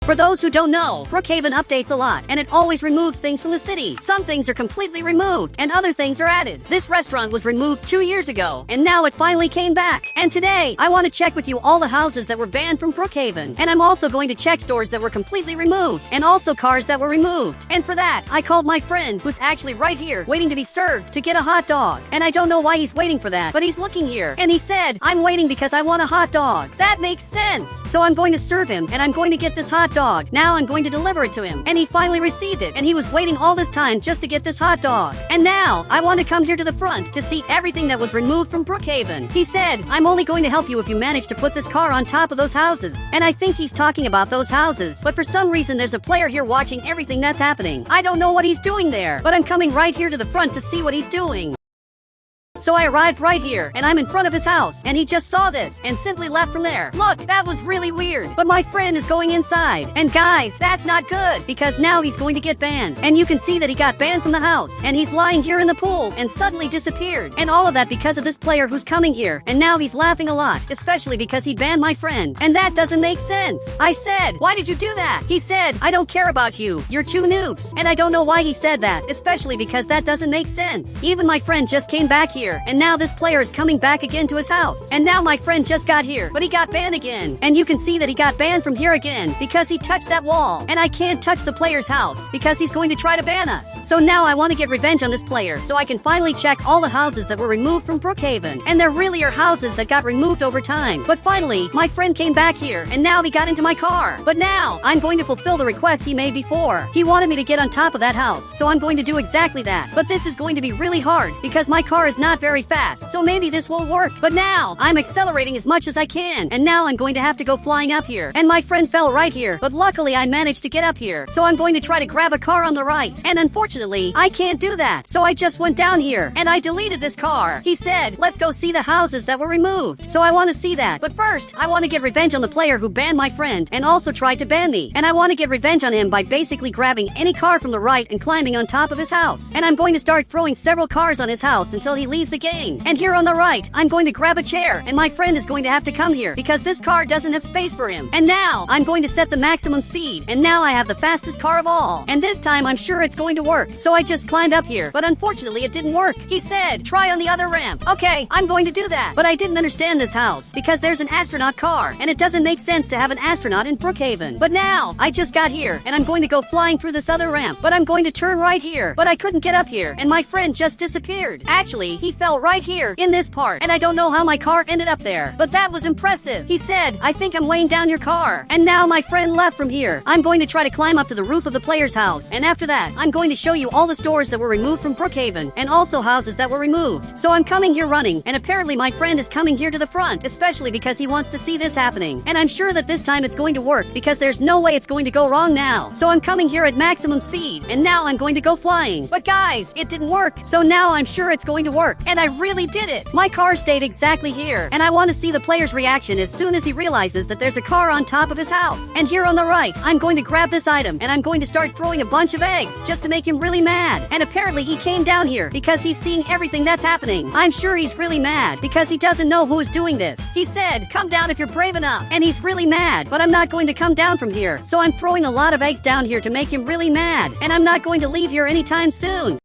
For those who don't know, Brookhaven updates a lot, and it always removes things from the city. Some things are completely removed, and other things are added. This restaurant was removed 2 years ago, and now it finally came back. And today, I want to check with you all the houses that were banned from Brookhaven. And I'm also going to check stores that were completely removed, and also cars that were removed. And for that, I called my friend, who's actually right here, waiting to be served, to get a hot dog. And I don't know why he's waiting for that, but he's looking here, and he said, "I'm waiting because I want a hot dog." That makes sense. So I'm going to serve him, and I'm going to get this hot dog. Now I'm going to deliver it to him. And he finally received it, and he was waiting all this time just to get this hot dog. And now, I want to come here to the front to see everything that was removed from Brookhaven. He said, "I'm only going to help you if you manage to put this car on top of those houses." And I think he's talking about those houses, but for some reason there's a player here watching everything that's happening. I don't know what he's doing there, but I'm coming right here to the front to see what he's doing. So I arrived right here, and I'm in front of his house, and he just saw this, and simply left from there. Look, that was really weird, but my friend is going inside. And guys, that's not good, because now he's going to get banned. And you can see that he got banned from the house, and he's lying here in the pool, and suddenly disappeared. And all of that because of this player who's coming here, and now he's laughing a lot, especially because he banned my friend. And that doesn't make sense. I said, "Why did you do that?" He said, "I don't care about you. You're two noobs." And I don't know why he said that, especially because that doesn't make sense. Even my friend just came back here, and now this player is coming back again to his house. And now my friend just got here, but he got banned again. And you can see that he got banned from here again because he touched that wall. And I can't touch the player's house because he's going to try to ban us. So now I want to get revenge on this player so I can finally check all the houses that were removed from Brookhaven. And there really are houses that got removed over time. But finally, my friend came back here, and now he got into my car. But now, I'm going to fulfill the request he made before. He wanted me to get on top of that house, so I'm going to do exactly that. But this is going to be really hard because my car is not very fast. So maybe this will work. But now, I'm accelerating as much as I can, and now I'm going to have to go flying up here. And my friend fell right here, but luckily I managed to get up here. So I'm going to try to grab a car on the right. And unfortunately, I can't do that. So I just went down here, and I deleted this car. He said, "Let's go see the houses that were removed." So I want to see that. But first, I want to get revenge on the player who banned my friend, and also tried to ban me. And I want to get revenge on him by basically grabbing any car from the right and climbing on top of his house. And I'm going to start throwing several cars on his house until he leaves the game. And here on the right, I'm going to grab a chair, and my friend is going to have to come here because this car doesn't have space for him. And now, I'm going to set the maximum speed, and now I have the fastest car of all. And this time, I'm sure it's going to work. So I just climbed up here, but unfortunately, it didn't work. He said, "Try on the other ramp." Okay, I'm going to do that. But I didn't understand this house because there's an astronaut car, and it doesn't make sense to have an astronaut in Brookhaven. But now, I just got here, and I'm going to go flying through this other ramp, but I'm going to turn right here. But I couldn't get up here, and my friend just disappeared. Actually, he fell right here in this part, and I don't know how my car ended up there, but that was impressive. He said, "I think I'm weighing down your car." And now my friend left from here. I'm going to try to climb up to the roof of the player's house, and after that, I'm going to show you all the stores that were removed from Brookhaven, and also houses that were removed. So I'm coming here running, and apparently my friend is coming here to the front, especially because he wants to see this happening. And I'm sure that this time it's going to work, because there's no way it's going to go wrong now. So I'm coming here at maximum speed, and now I'm going to go flying. But guys, it didn't work, so now I'm sure it's going to work, and I really did it. My car stayed exactly here, and I want to see the player's reaction as soon as he realizes that there's a car on top of his house. And here on the right, I'm going to grab this item, and I'm going to start throwing a bunch of eggs just to make him really mad. And apparently he came down here because he's seeing everything that's happening. I'm sure he's really mad because he doesn't know who is doing this. He said, "Come down if you're brave enough." And he's really mad, but I'm not going to come down from here. So I'm throwing a lot of eggs down here to make him really mad, and I'm not going to leave here anytime soon.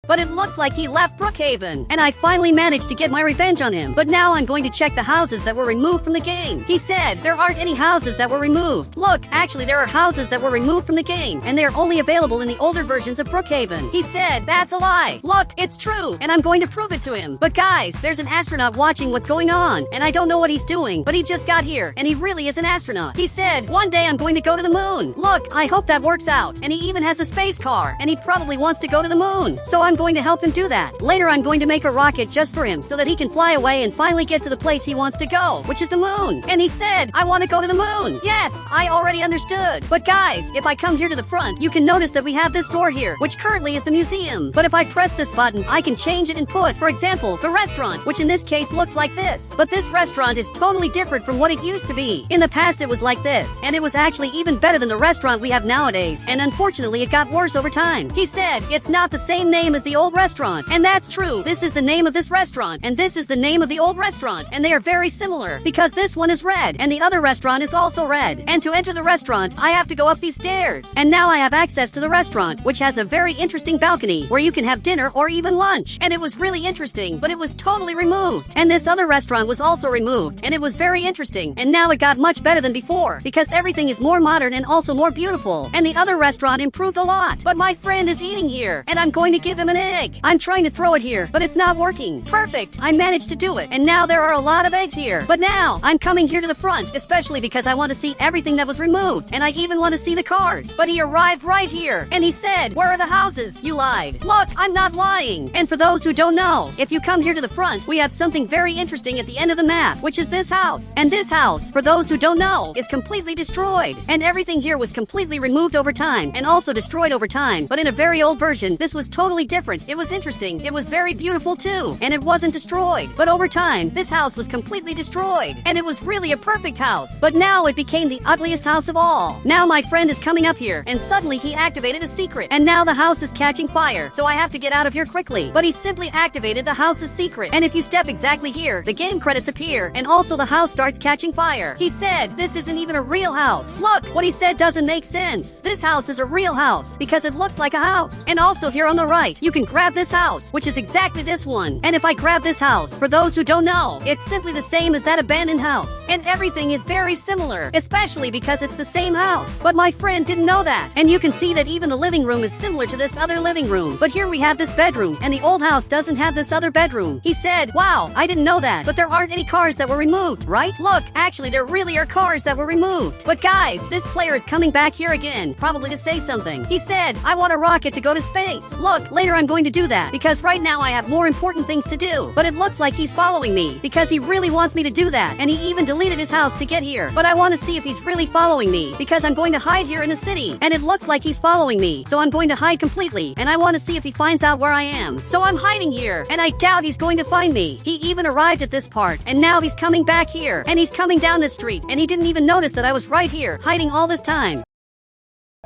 But it looks like he left Brookhaven, and I finally managed to get my revenge on him. But now I'm going to check the houses that were removed from the game. He said, "There aren't any houses that were removed." Look, actually there are houses that were removed from the game, and they're only available in the older versions of Brookhaven. He said, "That's a lie." Look, it's true, and I'm going to prove it to him. But guys, there's an astronaut watching what's going on, and I don't know what he's doing, but he just got here, and he really is an astronaut. He said, "One day I'm going to go to the moon." Look, I hope that works out. And he even has a space car, and he probably wants to go to the moon. So I'm going to help him do that. Later I'm going to make a rocket just for him so that he can fly away and finally get to the place he wants to go, which is the moon. And he said, "I want to go to the moon." Yes, I already understood. But guys, if I come here to the front, you can notice that we have this door here, which currently is the museum. But if I press this button, I can change it and put, for example, the restaurant, which in this case looks like this. But this restaurant is totally different from what it used to be. In the past it was like this, and it was actually even better than the restaurant we have nowadays, and unfortunately it got worse over time. He said, "It's not the same name as the old restaurant. And that's true. This is the name of this restaurant, and this is the name of the old restaurant, and they are very similar because this one is red and the other restaurant is also red. And to enter the restaurant, I have to go up these stairs. And now I have access to the restaurant, which has a very interesting balcony where you can have dinner or even lunch. And it was really interesting, but it was totally removed. And this other restaurant was also removed, and it was very interesting. And now it got much better than before because everything is more modern and also more beautiful. And the other restaurant improved a lot. But my friend is eating here, and I'm going to give him an egg. I'm trying to throw it here, but it's not working. Perfect. I managed to do it. And now there are a lot of eggs here. But now I'm coming here to the front, especially because I want to see everything that was removed. And I even want to see the cars. But he arrived right here, and he said, "Where are the houses? You lied." Look, I'm not lying. And for those who don't know, if you come here to the front, we have something very interesting at the end of the map, which is this house. And this house, for those who don't know, is completely destroyed. And everything here was completely removed over time and also destroyed over time. But in a very old version, this was totally different. It was interesting. It was very beautiful too. And it wasn't destroyed. But over time, this house was completely destroyed. And it was really a perfect house. But now it became the ugliest house of all. Now my friend is coming up here, and suddenly he activated a secret. And now the house is catching fire. So I have to get out of here quickly. But he simply activated the house's secret. And if you step exactly here, the game credits appear, and also the house starts catching fire. He said, "This isn't even a real house." Look, what he said doesn't make sense. This house is a real house because it looks like a house. And also here on the right, you can grab this house, which is exactly this one. And if I grab this house, for those who don't know, it's simply the same as that abandoned house. And everything is very similar, especially because it's the same house. But my friend didn't know that. And you can see that even the living room is similar to this other living room. But here we have this bedroom, and the old house doesn't have this other bedroom. He said, "Wow, I didn't know that, but there aren't any cars that were removed, right? Look, actually there really are cars that were removed." But guys, this player is coming back here again, probably to say something. He said, "I want a rocket to go to space." Look, later I'm going to do that because right now I have more important things to do. But it looks like he's following me because he really wants me to do that, and he even deleted his house to get here. But I want to see if he's really following me because I'm going to hide here in the city, and it looks like he's following me. So I'm going to hide completely, and I want to see if he finds out where I am. So I'm hiding here, and I doubt he's going to find me. He even arrived at this part, and now he's coming back here, and he's coming down this street, and he didn't even notice that I was right here, hiding all this time.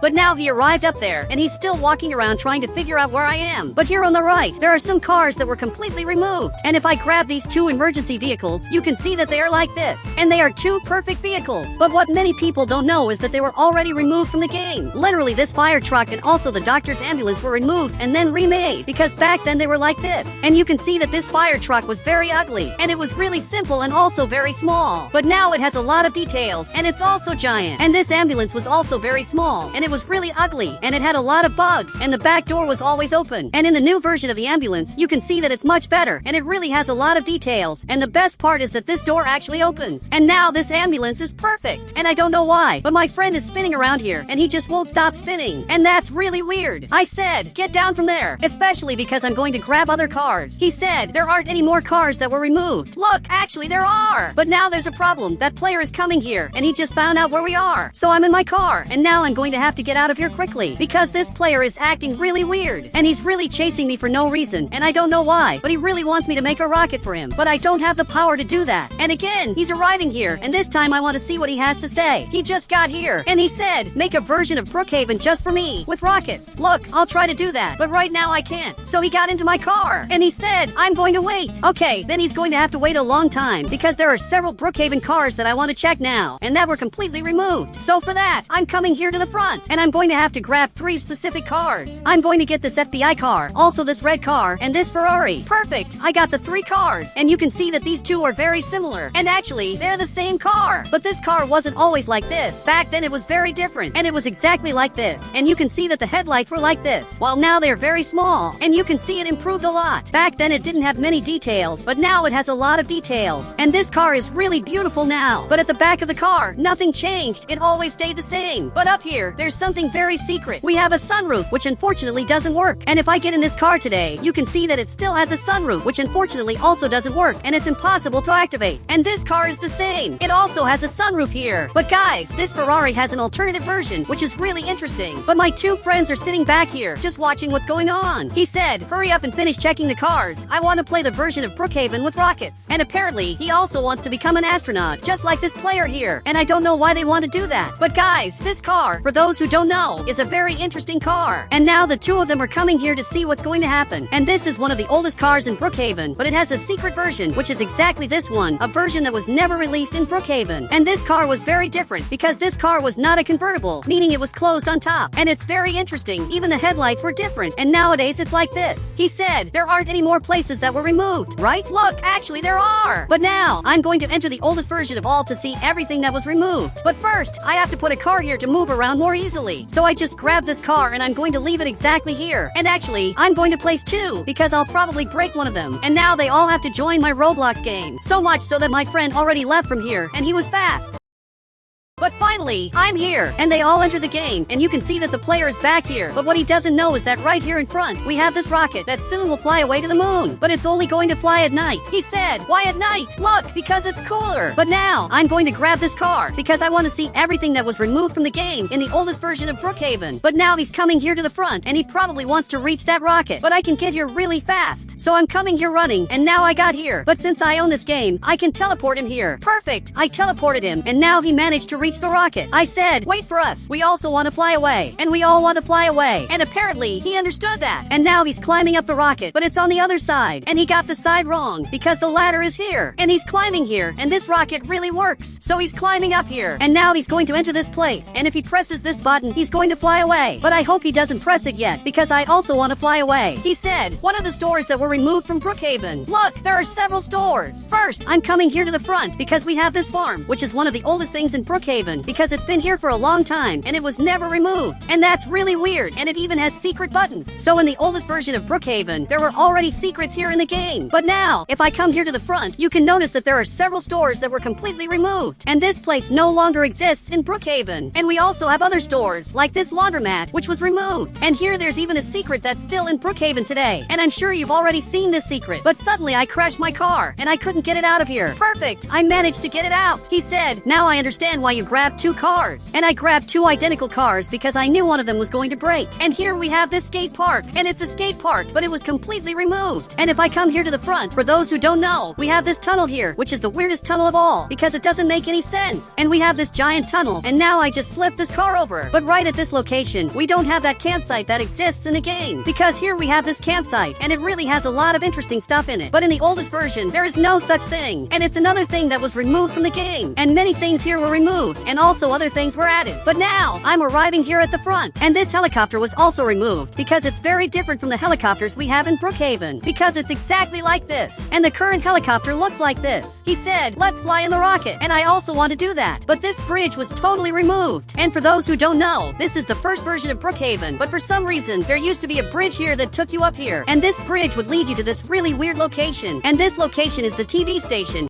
But now he arrived up there, and he's still walking around trying to figure out where I am. But here on the right, there are some cars that were completely removed. And if I grab these two emergency vehicles, you can see that they are like this. And they are two perfect vehicles. But what many people don't know is that they were already removed from the game. Literally, this fire truck and also the doctor's ambulance were removed and then remade. Because back then they were like this. And you can see that this fire truck was very ugly. And it was really simple and also very small. But now it has a lot of details, and it's also giant. And this ambulance was also very small, and it was really ugly, and it had a lot of bugs, and the back door was always open. And in the new version of the ambulance, you can see that it's much better, and it really has a lot of details. And the best part is that this door actually opens. And now this ambulance is perfect. And I don't know why, but my friend is spinning around here, and he just won't stop spinning. And that's really weird. I said, "Get down from there," especially because I'm going to grab other cars. He said, "There aren't any more cars that were removed." Look, actually there are. But now there's a problem. That player is coming here, and he just found out where we are. So I'm in my car, and now I'm going to have to get out of here quickly because this player is acting really weird, and he's really chasing me for no reason, and I don't know why, but he really wants me to make a rocket for him, but I don't have the power to do that. And again, he's arriving here, and this time I want to see what he has to say. He just got here, and he said, "Make a version of Brookhaven just for me with rockets." Look, I'll try to do that, but right now I can't. So he got into my car, and he said, "I'm going to wait." Okay, then he's going to have to wait a long time because there are several Brookhaven cars that I want to check now, and that were completely removed. So for that, I'm coming here to the front, and I'm going to have to grab 3 specific cars. I'm going to get this FBI car, also this red car, and this Ferrari. Perfect. I got the 3 cars, and you can see that these two are very similar. And actually, they're the same car. But this car wasn't always like this. Back then it was very different, and it was exactly like this. And you can see that the headlights were like this, while now they're very small. And you can see it improved a lot. Back then it didn't have many details, but now it has a lot of details. And this car is really beautiful now. But at the back of the car, nothing changed. It always stayed the same. But up here, there's something very secret. We have a sunroof, which unfortunately doesn't work. And if I get in this car today, you can see that it still has a sunroof, which unfortunately also doesn't work, and it's impossible to activate. And this car is the same. It also has a sunroof here. But guys, this Ferrari has an alternative version, which is really interesting. But my 2 friends are sitting back here, just watching what's going on. He said, "Hurry up and finish checking the cars. I want to play the version of Brookhaven with rockets." And apparently, he also wants to become an astronaut, just like this player here. And I don't know why they want to do that. But guys, this car, for those who don't know, is a very interesting car. And now the two of them are coming here to see what's going to happen. And this is one of the oldest cars in Brookhaven, but it has a secret version, which is exactly this one, a version that was never released in Brookhaven. And this car was very different because this car was not a convertible, meaning it was closed on top. And it's very interesting, even the headlights were different. And nowadays it's like this. He said, there aren't any more places that were removed, right? Look, actually there are. But now, I'm going to enter the oldest version of all to see everything that was removed. But first, I have to put a car here to move around more easily. So I just grabbed this car and I'm going to leave it exactly here. And actually, I'm going to place two, because I'll probably break one of them. And now they all have to join my Roblox game. So much so that my friend already left from here, and he was fast. But finally, I'm here, and they all enter the game, and you can see that the player is back here. But what he doesn't know is that right here in front, we have this rocket that soon will fly away to the moon. But it's only going to fly at night. He said, why at night? Look, because it's cooler. But now, I'm going to grab this car, because I want to see everything that was removed from the game in the oldest version of Brookhaven. But now he's coming here to the front, and he probably wants to reach that rocket. But I can get here really fast. So I'm coming here running, and now I got here. But since I own this game, I can teleport him here. Perfect! I teleported him, and now he managed to reach the rocket. I said, wait for us. We also want to fly away. And we all want to fly away. And apparently, he understood that. And now he's climbing up the rocket, but it's on the other side. And he got the side wrong, because the ladder is here. And he's climbing here, and this rocket really works. So he's climbing up here. And now he's going to enter this place. And if he presses this button, he's going to fly away. But I hope he doesn't press it yet, because I also want to fly away. He said, one of the stores that were removed from Brookhaven. Look, there are several stores. First, I'm coming here to the front, because we have this farm, which is one of the oldest things in Brookhaven, because it's been here for a long time and it was never removed. And that's really weird, and it even has secret buttons. So in the oldest version of Brookhaven, there were already secrets here in the game. But now, if I come here to the front, you can notice that there are several stores that were completely removed. And this place no longer exists in Brookhaven. And we also have other stores, like this laundromat, which was removed. And here there's even a secret that's still in Brookhaven today. And I'm sure you've already seen this secret. But suddenly I crashed my car, and I couldn't get it out of here. Perfect! I managed to get it out. He said, now I understand why you grabbed two cars. And I grabbed two identical cars because I knew one of them was going to break. And here we have this skate park. And it's a skate park, but it was completely removed. And if I come here to the front, for those who don't know, we have this tunnel here, which is the weirdest tunnel of all, because it doesn't make any sense. And we have this giant tunnel, and now I just flipped this car over. But right at this location, we don't have that campsite that exists in the game. Because here we have this campsite, and it really has a lot of interesting stuff in it. But in the oldest version, there is no such thing. And it's another thing that was removed from the game. And many things here were removed, and also other things were added. But now, I'm arriving here at the front, and this helicopter was also removed, because it's very different from the helicopters we have in Brookhaven, because it's exactly like this. And the current helicopter looks like this. He said, let's fly in the rocket, and I also want to do that. But this bridge was totally removed. And for those who don't know, this is the first version of Brookhaven, but for some reason, there used to be a bridge here that took you up here, and this bridge would lead you to this really weird location. And this location is the TV station.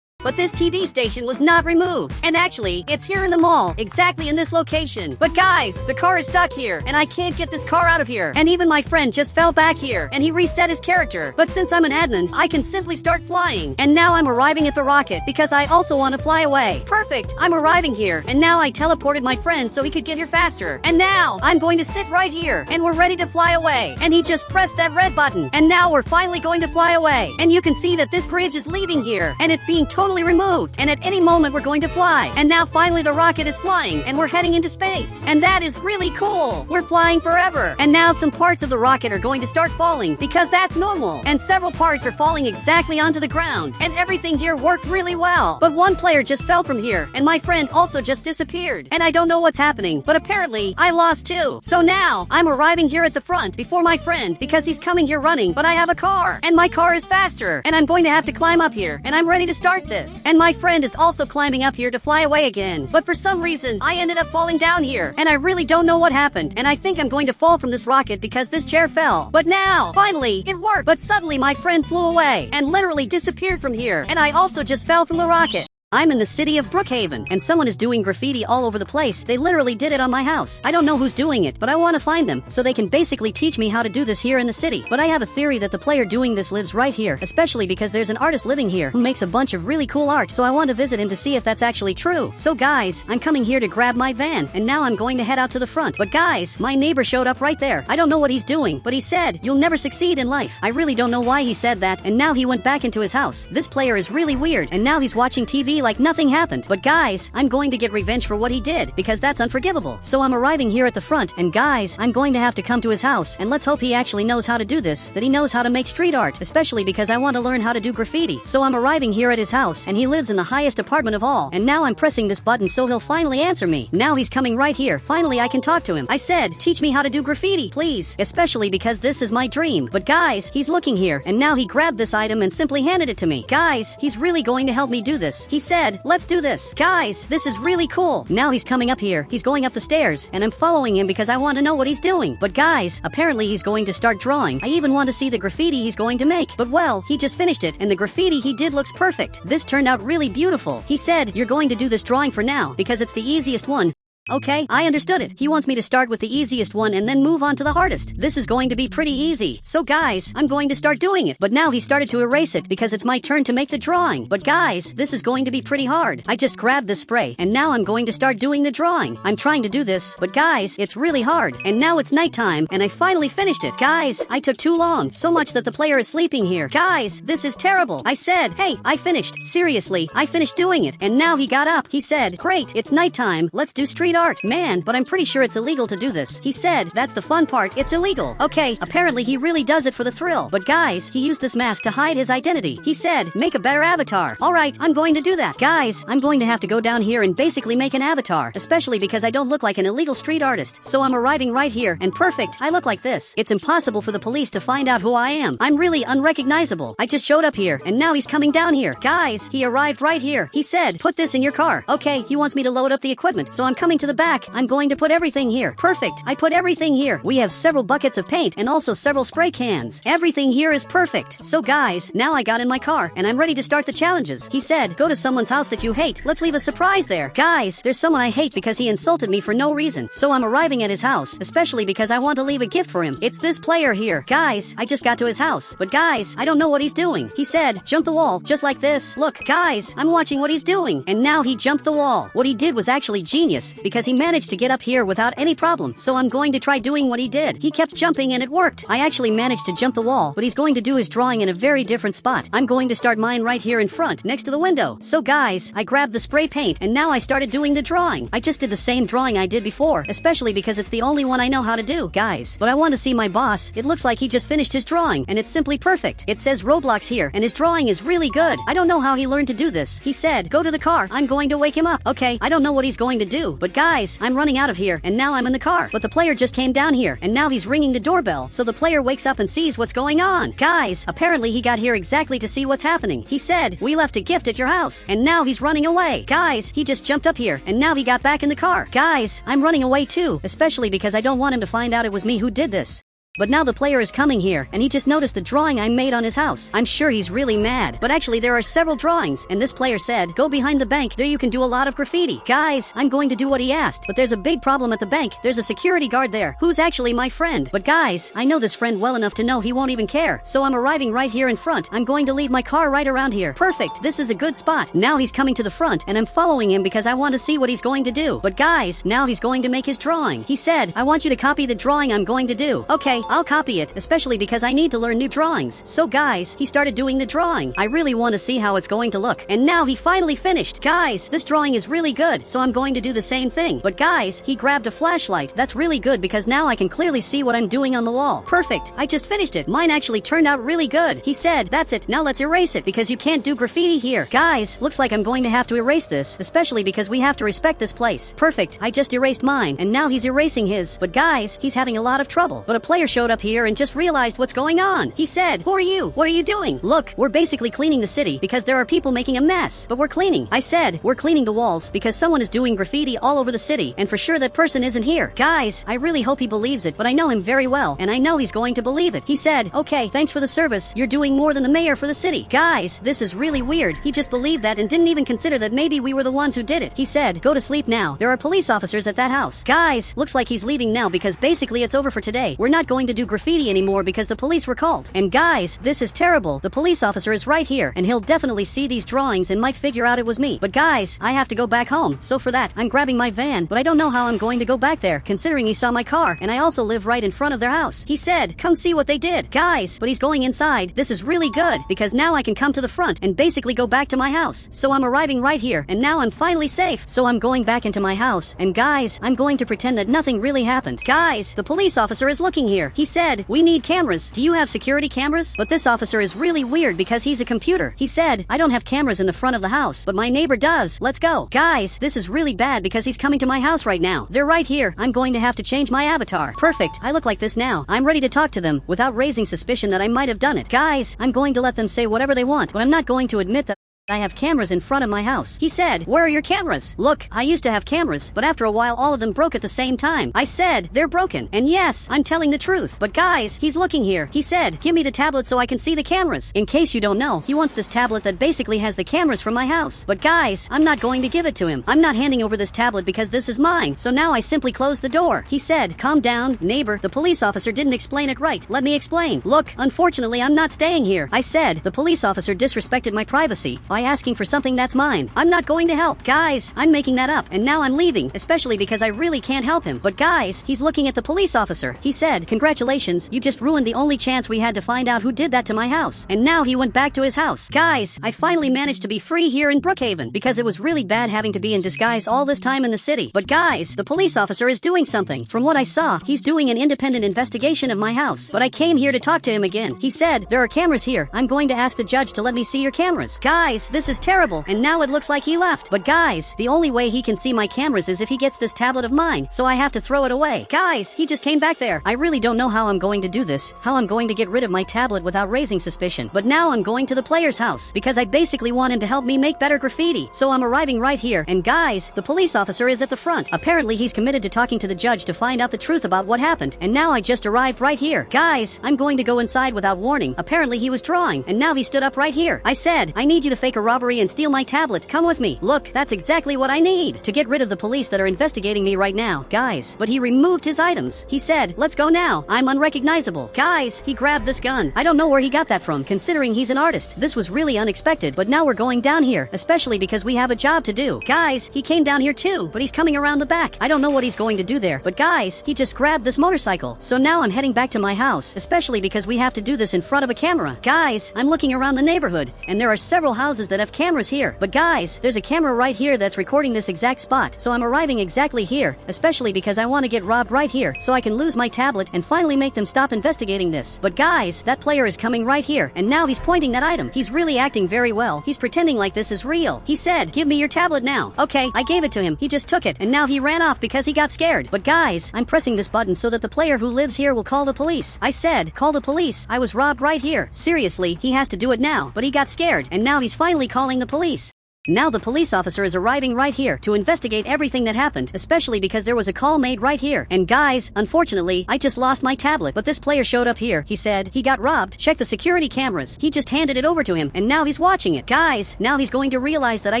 But this TV station was not removed. And actually, it's here in the mall, exactly in this location. But guys, the car is stuck here, and I can't get this car out of here. And even my friend just fell back here, and he reset his character. But since I'm an admin, I can simply start flying. And now I'm arriving at the rocket, because I also want to fly away. Perfect! I'm arriving here, and now I teleported my friend so he could get here faster. And now, I'm going to sit right here, and we're ready to fly away. And he just pressed that red button. And now we're finally going to fly away. And you can see that this bridge is leaving here, and it's being totally removed, and at any moment we're going to fly. And now finally the rocket is flying, and we're heading into space. And that is really cool. We're flying forever. And now some parts of the rocket are going to start falling, because that's normal. And several parts are falling exactly onto the ground, and everything here worked really well. But one player just fell from here, and my friend also just disappeared. And I don't know what's happening, but apparently I lost too. So now I'm arriving here at the front before my friend, because he's coming here running, but I have a car, and my car is faster, and I'm going to have to climb up here, and I'm ready to start this. And my friend is also climbing up here to fly away again. But for some reason, I ended up falling down here. And I really don't know what happened. And I think I'm going to fall from this rocket because this chair fell. But now, finally, it worked. But suddenly my friend flew away and literally disappeared from here. And I also just fell from the rocket. I'm in the city of Brookhaven, and someone is doing graffiti all over the place. They literally did it on my house. I don't know who's doing it, but I want to find them, so they can basically teach me how to do this here in the city. But I have a theory that the player doing this lives right here, especially because there's an artist living here who makes a bunch of really cool art, so I want to visit him to see if that's actually true. So guys, I'm coming here to grab my van, and now I'm going to head out to the front. But guys, my neighbor showed up right there. I don't know what he's doing, but he said, "You'll never succeed in life." I really don't know why he said that, and now he went back into his house. This player is really weird, and now he's watching TV like nothing happened. But guys, I'm going to get revenge for what he did, because that's unforgivable. So I'm arriving here at the front, and guys, I'm going to have to come to his house, and let's hope he actually knows how to do this, that he knows how to make street art, especially because I want to learn how to do graffiti. So I'm arriving here at his house, and he lives in the highest apartment of all, and now I'm pressing this button so he'll finally answer me. Now he's coming right here. Finally I can talk to him. I said, teach me how to do graffiti, please, especially because this is my dream. But guys, he's looking here, and now he grabbed this item and simply handed it to me. Guys, he's really going to help me do this. He said, let's do this. Guys, this is really cool. Now he's coming up here. He's going up the stairs, and I'm following him because I want to know what he's doing. But guys, apparently he's going to start drawing. I even want to see the graffiti he's going to make. But well, he just finished it, and the graffiti he did looks perfect. This turned out really beautiful. He said, you're going to do this drawing for now, because it's the easiest one. Okay, I understood it. He wants me to start with the easiest one and then move on to the hardest. This is going to be pretty easy. So guys, I'm going to start doing it. But now he started to erase it because it's my turn to make the drawing. But guys, this is going to be pretty hard. I just grabbed the spray and now I'm going to start doing the drawing. I'm trying to do this, but guys, it's really hard. And now it's nighttime and I finally finished it. Guys, I took too long. So much that the player is sleeping here. Guys, this is terrible. I said, hey, I finished. Seriously, I finished doing it. And now he got up. He said, great, it's nighttime. Let's do street art. Man, but I'm pretty sure it's illegal to do this. He said, that's the fun part, it's illegal. Okay, apparently he really does it for the thrill. But guys, he used this mask to hide his identity. He said, make a better avatar. Alright, I'm going to do that. Guys, I'm going to have to go down here and basically make an avatar, especially because I don't look like an illegal street artist. So I'm arriving right here, and perfect, I look like this. It's impossible for the police to find out who I am. I'm really unrecognizable. I just showed up here, and now he's coming down here. Guys, he arrived right here. He said, put this in your car. Okay, he wants me to load up the equipment, so I'm coming to the back. I'm going to put everything here. Perfect. I put everything here. We have several buckets of paint and also several spray cans. Everything here is perfect. So guys, now I got in my car and I'm ready to start the challenges. He said, go to someone's house that you hate. Let's leave a surprise there. Guys, there's someone I hate because he insulted me for no reason. So I'm arriving at his house, especially because I want to leave a gift for him. It's this player here. Guys, I just got to his house. But guys, I don't know what he's doing. He said, jump the wall, just like this. Look, guys, I'm watching what he's doing. And now he jumped the wall. What he did was actually genius because he managed to get up here without any problem. So I'm going to try doing what he did. He kept jumping and it worked. I actually managed to jump the wall, but he's going to do his drawing in a very different spot. I'm going to start mine right here in front, next to the window. So guys, I grabbed the spray paint and now I started doing the drawing. I just did the same drawing I did before, especially because it's the only one I know how to do, guys. But I want to see my boss. It looks like he just finished his drawing and it's simply perfect. It says Roblox here and his drawing is really good. I don't know how he learned to do this. He said, go to the car. I'm going to wake him up. Okay, I don't know what he's going to do, but guys, I'm running out of here and now I'm in the car. But the player just came down here and now he's ringing the doorbell. So the player wakes up and sees what's going on. Guys, apparently he got here exactly to see what's happening. He said, we left a gift at your house and now he's running away. Guys, he just jumped up here and now he got back in the car. Guys, I'm running away too, especially because I don't want him to find out it was me who did this. But now the player is coming here, and he just noticed the drawing I made on his house. I'm sure he's really mad. But actually there are several drawings, and this player said, go behind the bank, there you can do a lot of graffiti. Guys, I'm going to do what he asked, but there's a big problem at the bank. There's a security guard there, who's actually my friend. But guys, I know this friend well enough to know he won't even care. So I'm arriving right here in front. I'm going to leave my car right around here. Perfect, this is a good spot. Now he's coming to the front, and I'm following him because I want to see what he's going to do. But guys, now he's going to make his drawing. He said, I want you to copy the drawing I'm going to do. Okay, I'll copy it, especially because I need to learn new drawings. So guys, he started doing the drawing. I really want to see how it's going to look. And now he finally finished. Guys, this drawing is really good, so I'm going to do the same thing. But guys, he grabbed a flashlight. That's really good because now I can clearly see what I'm doing on the wall. Perfect, I just finished it. Mine actually turned out really good. He said, that's it, now let's erase it because you can't do graffiti here. Guys, looks like I'm going to have to erase this, especially because we have to respect this place. Perfect, I just erased mine, and now he's erasing his. But guys, he's having a lot of trouble. But a player showed up here and just realized what's going on. He said, who are you? What are you doing? Look, we're basically cleaning the city because there are people making a mess, but we're cleaning. I said, we're cleaning the walls because someone is doing graffiti all over the city, and for sure that person isn't here. Guys, I really hope he believes it, but I know him very well, and I know he's going to believe it. He said, okay, thanks for the service. You're doing more than the mayor for the city. Guys, this is really weird. He just believed that and didn't even consider that maybe we were the ones who did it. He said, go to sleep now. There are police officers at that house. Guys, looks like he's leaving now because basically it's over for today. We're not going going to do graffiti anymore because the police were called. And guys, this is terrible. The police officer is right here, and he'll definitely see these drawings and might figure out it was me. But guys, I have to go back home, so for that, I'm grabbing my van, but I don't know how I'm going to go back there, considering he saw my car, and I also live right in front of their house. He said, come see what they did. Guys, but he's going inside. This is really good, because now I can come to the front and basically go back to my house. So I'm arriving right here, and now I'm finally safe. So I'm going back into my house, and guys, I'm going to pretend that nothing really happened. Guys, the police officer is looking here. He said, we need cameras. Do you have security cameras? But this officer is really weird because he's a computer. He said, I don't have cameras in the front of the house, but my neighbor does. Let's go. Guys, this is really bad because he's coming to my house right now. They're right here. I'm going to have to change my avatar. Perfect. I look like this now. I'm ready to talk to them without raising suspicion that I might have done it. Guys, I'm going to let them say whatever they want, but I'm not going to admit that I have cameras in front of my house. He said, where are your cameras? Look, I used to have cameras, but after a while all of them broke at the same time. I said, they're broken. And yes, I'm telling the truth. But guys, he's looking here. He said, give me the tablet so I can see the cameras. In case you don't know, he wants this tablet that basically has the cameras from my house. But guys, I'm not going to give it to him. I'm not handing over this tablet because this is mine. So now I simply close the door. He said, calm down, neighbor. The police officer didn't explain it right. Let me explain. Look, unfortunately, I'm not staying here. I said, the police officer disrespected my privacy by asking for something that's mine. I'm not going to help. Guys, I'm making that up, and now I'm leaving, especially because I really can't help him. But guys, he's looking at the police officer. He said, congratulations, you just ruined the only chance we had to find out who did that to my house. And now he went back to his house. Guys, I finally managed to be free here in Brookhaven, because it was really bad having to be in disguise all this time in the city. But guys, the police officer is doing something. From what I saw, he's doing an independent investigation of my house. But I came here to talk to him again. He said, there are cameras here. I'm going to ask the judge to let me see your cameras. Guys, this is terrible, and now it looks like he left. But guys, the only way he can see my cameras is if he gets this tablet of mine, so I have to throw it away. Guys, he just came back there. I really don't know how I'm going to do this, how I'm going to get rid of my tablet without raising suspicion. But now I'm going to the player's house, because I basically want him to help me make better graffiti. So I'm arriving right here, and guys, the police officer is at the front. Apparently he's committed to talking to the judge to find out the truth about what happened, and now I just arrived right here. Guys, I'm going to go inside without warning. Apparently he was drawing, and now he stood up right here. I said, I need you to fake a robbery and steal my tablet. Come with me. Look, that's exactly what I need to get rid of the police that are investigating me right now. Guys, but he removed his items. He said, let's go now. I'm unrecognizable. Guys, he grabbed this gun. I don't know where he got that from, considering he's an artist. This was really unexpected, but now we're going down here, especially because we have a job to do. Guys, he came down here too, but he's coming around the back. I don't know what he's going to do there, but guys, he just grabbed this motorcycle. So now I'm heading back to my house, especially because we have to do this in front of a camera. Guys, I'm looking around the neighborhood, and there are several houses that have cameras here. But guys, there's a camera right here that's recording this exact spot. So I'm arriving exactly here, especially because I want to get robbed right here, so I can lose my tablet and finally make them stop investigating this. But guys, that player is coming right here, and now he's pointing that item. He's really acting very well. He's pretending like this is real. He said, give me your tablet now. Okay, I gave it to him. He just took it, and now he ran off because he got scared. But guys, I'm pressing this button so that the player who lives here will call the police. I said, call the police. I was robbed right here. Seriously, he has to do it now, but he got scared, and now he's finally calling the police. Now the police officer is arriving right here to investigate everything that happened, especially because there was a call made right here. And guys, unfortunately, I just lost my tablet, but this player showed up here. He said, he got robbed. Check the security cameras. He just handed it over to him, and now he's watching it. Guys, now he's going to realize that I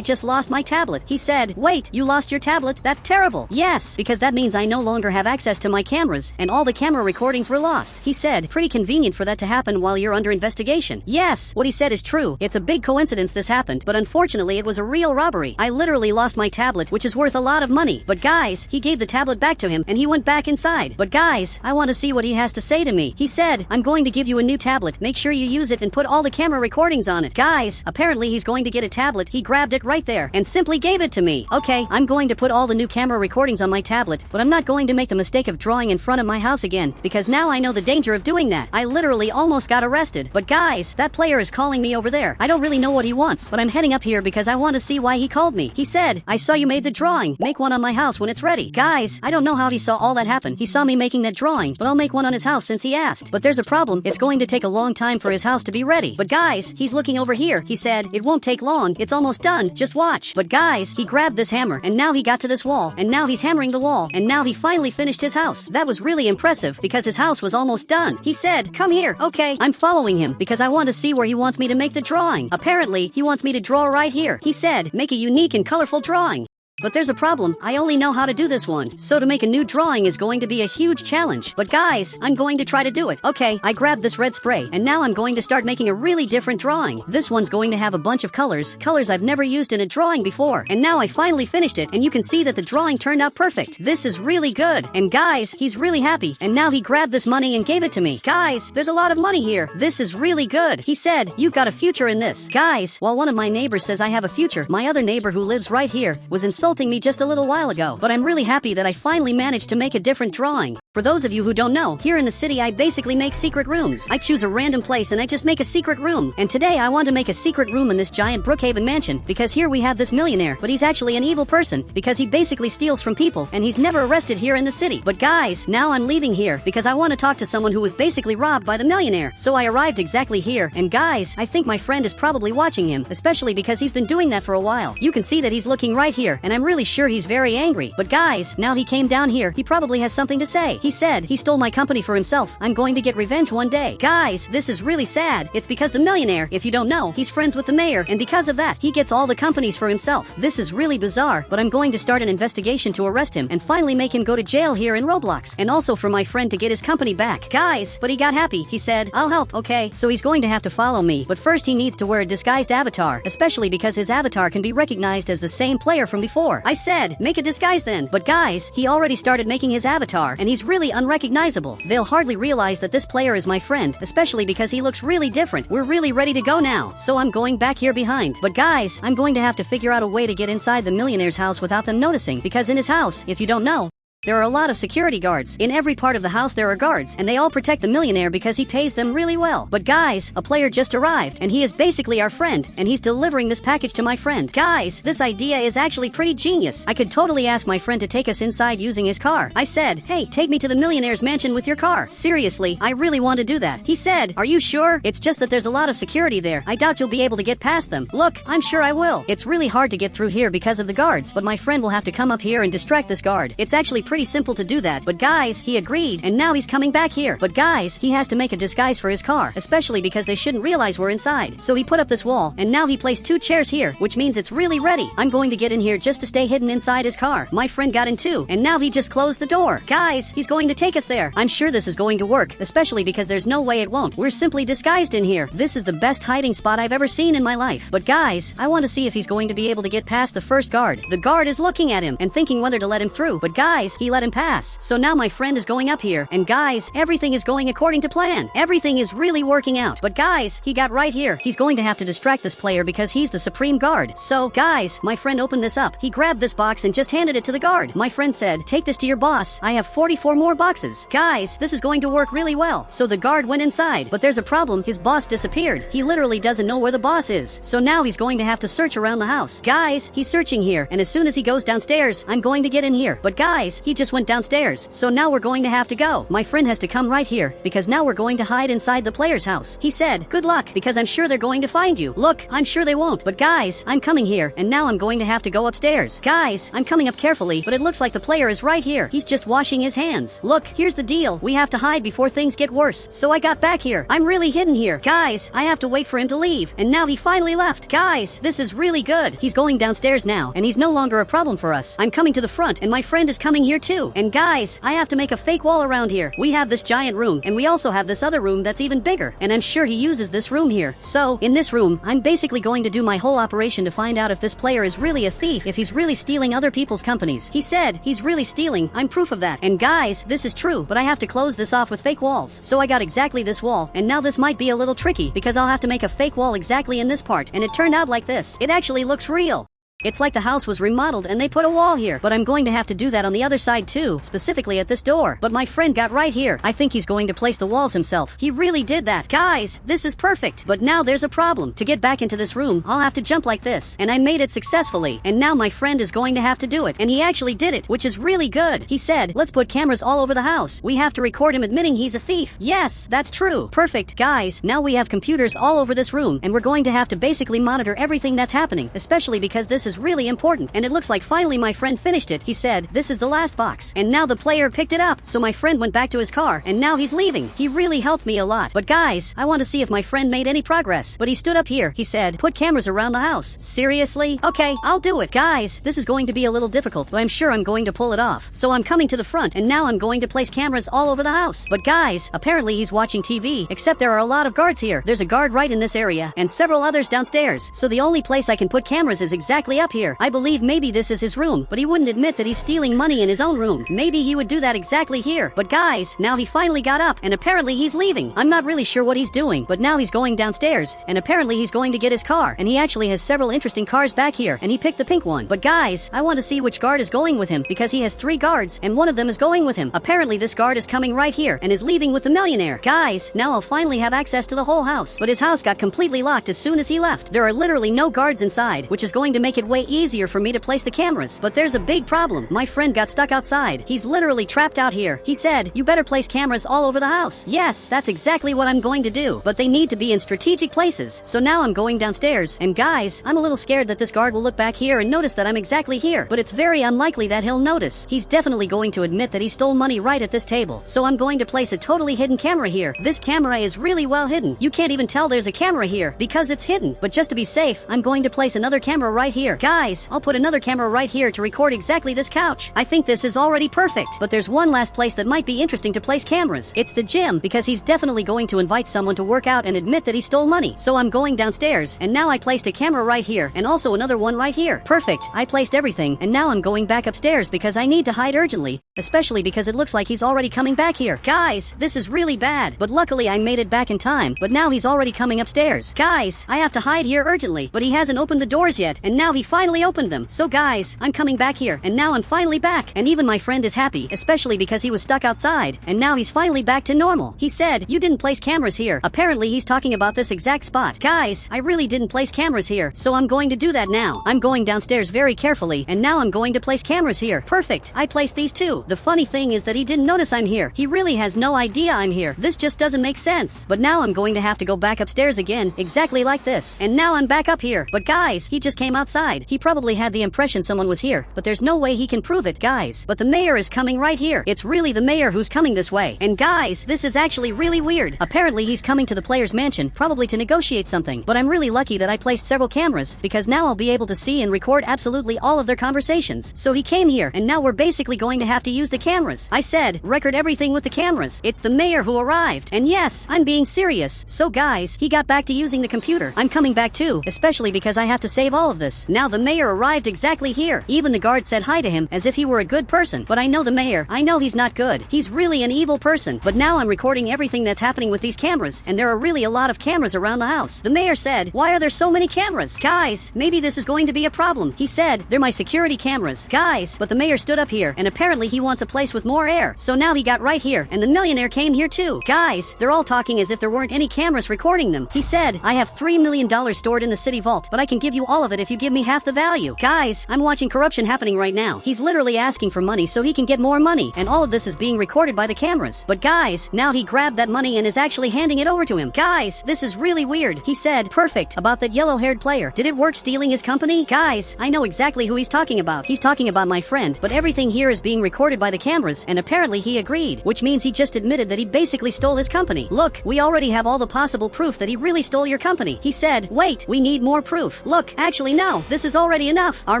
just lost my tablet. He said, wait, you lost your tablet? That's terrible. Yes, because that means I no longer have access to my cameras, and all the camera recordings were lost. He said, pretty convenient for that to happen while you're under investigation. Yes, what he said is true. It's a big coincidence this happened, but unfortunately it was a real robbery. I literally lost my tablet, which is worth a lot of money. But guys, he gave the tablet back to him, and he went back inside. But guys, I want to see what he has to say to me. He said, I'm going to give you a new tablet. Make sure you use it and put all the camera recordings on it. Guys, apparently he's going to get a tablet. He grabbed it right there and simply gave it to me. Okay, I'm going to put all the new camera recordings on my tablet, but I'm not going to make the mistake of drawing in front of my house again, because now I know the danger of doing that. I literally almost got arrested. But guys, that player is calling me over there. I don't really know what he wants, but I'm heading up here because I want to see why he called me. He said, I saw you made the drawing. Make one on my house when it's ready. Guys, I don't know how he saw all that happen. He saw me making that drawing, but I'll make one on his house since he asked. But there's a problem. It's going to take a long time for his house to be ready. But guys, he's looking over here. He said, it won't take long. It's almost done. Just watch. But guys, he grabbed this hammer, and now he got to this wall, and now he's hammering the wall, and now he finally finished his house. That was really impressive because his house was almost done. He said, come here. Okay, I'm following him because I want to see where he wants me to make the drawing. Apparently, he wants me to draw right here. He said, make a unique and colorful drawing. But there's a problem, I only know how to do this one. So to make a new drawing is going to be a huge challenge. But guys, I'm going to try to do it. Okay, I grabbed this red spray, and now I'm going to start making a really different drawing. This one's going to have a bunch of colors I've never used in a drawing before. And now I finally finished it, and you can see that the drawing turned out perfect. This is really good. And guys, he's really happy. And now he grabbed this money and gave it to me. Guys, there's a lot of money here. This is really good. He said, you've got a future in this. Guys, while one of my neighbors says I have a future, my other neighbor who lives right here was insulting me just a little while ago. But I'm really happy that I finally managed to make a different drawing. For those of you who don't know, here in the city I basically make secret rooms. I choose a random place and I just make a secret room. And today I want to make a secret room in this giant Brookhaven mansion, because here we have this millionaire, but he's actually an evil person, because he basically steals from people, and he's never arrested here in the city. But guys, now I'm leaving here, because I want to talk to someone who was basically robbed by the millionaire. So I arrived exactly here, and guys, I think my friend is probably watching him, especially because he's been doing that for a while. You can see that he's looking right here, and I'm really sure he's very angry. But guys, now he came down here, he probably has something to say. He said he stole my company for himself. I'm going to get revenge one day. Guys, this is really sad. It's because the millionaire, if you don't know, he's friends with the mayor, and because of that, he gets all the companies for himself. This is really bizarre, but I'm going to start an investigation to arrest him and finally make him go to jail here in Roblox, and also for my friend to get his company back. Guys, but he got happy. He said, I'll help, okay? So he's going to have to follow me, but first he needs to wear a disguised avatar, especially because his avatar can be recognized as the same player from before. I said, make a disguise then. But guys, he already started making his avatar, and he's really unrecognizable. They'll hardly realize that this player is my friend, especially because he looks really different. We're really ready to go now, so I'm going back here behind. But guys, I'm going to have to figure out a way to get inside the millionaire's house without them noticing, because in his house, if you don't know, there are a lot of security guards. In every part of the house there are guards, and they all protect the millionaire because he pays them really well. But guys, a player just arrived, and he is basically our friend, and he's delivering this package to my friend. Guys, this idea is actually pretty genius. I could totally ask my friend to take us inside using his car. I said, hey, take me to the millionaire's mansion with your car. Seriously, I really want to do that. He said, are you sure? It's just that there's a lot of security there. I doubt you'll be able to get past them. Look, I'm sure I will. It's really hard to get through here because of the guards, but my friend will have to come up here and distract this guard. It's actually pretty simple to do that. But guys, he agreed, and now he's coming back here. But guys, he has to make a disguise for his car, especially because they shouldn't realize we're inside. So he put up this wall, and now he placed 2 chairs here, which means it's really ready. I'm going to get in here just to stay hidden inside his car. My friend got in too, and now he just closed the door. Guys, he's going to take us there. I'm sure this is going to work, especially because there's no way it won't. We're simply disguised in here. This is the best hiding spot I've ever seen in my life. But guys, I want to see if he's going to be able to get past the first guard. The guard is looking at him and thinking whether to let him through. But guys, he let him pass. So now my friend is going up here, and guys, everything is going according to plan. Everything is really working out. But guys, he got right here. He's going to have to distract this player because he's the supreme guard. So guys, my friend opened this up. He grabbed this box and just handed it to the guard. My friend said, take this to your boss. I have 44 more boxes. Guys, this is going to work really well. So the guard went inside, but there's a problem. His boss disappeared. He literally doesn't know where the boss is. So now he's going to have to search around the house. Guys, he's searching here, and as soon as he goes downstairs, I'm going to get in here. But guys, he just went downstairs. So now we're going to have to go. My friend has to come right here, because now we're going to hide inside the player's house. He said, good luck, because I'm sure they're going to find you. Look, I'm sure they won't. But guys, I'm coming here, and now I'm going to have to go upstairs. Guys, I'm coming up carefully, but it looks like the player is right here. He's just washing his hands. Look, here's the deal. We have to hide before things get worse. So I got back here. I'm really hidden here. Guys, I have to wait for him to leave. And now he finally left. Guys, this is really good. He's going downstairs now, and he's no longer a problem for us. I'm coming to the front, and my friend is coming here too. And guys, I have to make a fake wall around here. We have this giant room, and we also have this other room that's even bigger, and I'm sure he uses this room here. So, in this room, I'm basically going to do my whole operation to find out if this player is really a thief, if he's really stealing other people's companies. He said he's really stealing. I'm proof of that. And guys, this is true, but I have to close this off with fake walls. So I got exactly this wall, and now this might be a little tricky, because I'll have to make a fake wall exactly in this part, and it turned out like this. It actually looks real. It's like the house was remodeled and they put a wall here. But I'm going to have to do that on the other side too, specifically at this door. But my friend got right here. I think he's going to place the walls himself. He really did that. Guys, this is perfect. But now there's a problem. To get back into this room, I'll have to jump like this. And I made it successfully. And now my friend is going to have to do it. And he actually did it, which is really good. He said, let's put cameras all over the house. We have to record him admitting he's a thief. Yes, that's true. Perfect. Guys, now we have computers all over this room. And we're going to have to basically monitor everything that's happening. Especially because this is is really important, and it looks like finally my friend finished it. He said, this is the last box. And now the player picked it up. So my friend went back to his car, and now he's leaving. He really helped me a lot. But guys, I want to see if my friend made any progress. But he stood up here. He said, put cameras around the house. Seriously? Okay, I'll do it. Guys, this is going to be a little difficult, but I'm sure I'm going to pull it off. So I'm coming to the front, and now I'm going to place cameras all over the house. But guys, apparently he's watching TV, except there are a lot of guards here. There's a guard right in this area, and several others downstairs. So the only place I can put cameras is exactly up here. I believe maybe this is his room, but he wouldn't admit that he's stealing money in his own room. Maybe he would do that exactly here. But guys, now he finally got up, and apparently he's leaving. I'm not really sure what he's doing, but now he's going downstairs, and apparently he's going to get his car, and he actually has several interesting cars back here, and he picked the pink one. But guys, I want to see which guard is going with him, because he has 3 guards, and one of them is going with him. Apparently this guard is coming right here, and is leaving with the millionaire. Guys, now I'll finally have access to the whole house, but his house got completely locked as soon as he left. There are literally no guards inside, which is going to make it way easier for me to place the cameras. But there's a big problem. My friend got stuck outside. He's literally trapped out here. He said, you better place cameras all over the house. Yes, that's exactly what I'm going to do, but they need to be in strategic places. So now I'm going downstairs, and guys, I'm a little scared that this guard will look back here and notice that I'm exactly here, but it's very unlikely that he'll notice. He's definitely going to admit that he stole money right at this table. So I'm going to place a totally hidden camera here. This camera is really well hidden. You can't even tell there's a camera here because it's hidden. But just to be safe, I'm going to place another camera right here. Guys, I'll put another camera right here to record exactly this couch. I think this is already perfect, but there's one last place that might be interesting to place cameras. It's the gym, because he's definitely going to invite someone to work out and admit that he stole money. So I'm going downstairs, and now I placed a camera right here, and also another one right here. Perfect. I placed everything, and now I'm going back upstairs because I need to hide urgently, especially because it looks like he's already coming back here. Guys, this is really bad, but luckily I made it back in time, but now he's already coming upstairs. Guys, I have to hide here urgently, but he hasn't opened the doors yet, and now he finally opened them. So guys, I'm coming back here, and now I'm finally back, and even my friend is happy, especially because he was stuck outside, and now he's finally back to normal. He said, you didn't place cameras here. Apparently he's talking about this exact spot. Guys, I really didn't place cameras here, so I'm going to do that now. I'm going downstairs very carefully, and now I'm going to place cameras here. Perfect. I placed these too. The funny thing is that he didn't notice I'm here. He really has no idea I'm here. This just doesn't make sense. But now I'm going to have to go back upstairs again, exactly like this. And now I'm back up here. But guys, he just came outside. He probably had the impression someone was here, but there's no way he can prove it, guys. But the mayor is coming right here. It's really the mayor who's coming this way. And guys, this is actually really weird. Apparently he's coming to the player's mansion, probably to negotiate something. But I'm really lucky that I placed several cameras, because now I'll be able to see and record absolutely all of their conversations. So he came here, and now we're basically going to have to use the cameras. I said, record everything with the cameras. It's the mayor who arrived. And yes, I'm being serious. So guys, he got back to using the computer. I'm coming back too, especially because I have to save all of this. Now the mayor arrived exactly here. Even the guard said hi to him as if he were a good person. But I know the mayor. I know he's not good. He's really an evil person. But now I'm recording everything that's happening with these cameras, and there are really a lot of cameras around the house. The mayor said, why are there so many cameras? Guys, maybe this is going to be a problem. He said, they're my security cameras. Guys, but the mayor stood up here, and apparently he wants a place with more air. So now he got right here, and the millionaire came here too. Guys, they're all talking as if there weren't any cameras recording them. He said, I have $3 million stored in the city vault, but I can give you all of it if you give me half the value. Guys, I'm watching corruption happening right now. He's literally asking for money so he can get more money, and all of this is being recorded by the cameras. But guys, now he grabbed that money and is actually handing it over to him. Guys, this is really weird. He said, perfect, about that yellow-haired player. Did it work stealing his company? Guys, I know exactly who he's talking about. He's talking about my friend, but everything here is being recorded by the cameras, and apparently he agreed, which means he just admitted that he basically stole his company. Look, we already have all the possible proof that he really stole your company. He said, wait, we need more proof. Look, actually no, this is already enough. Our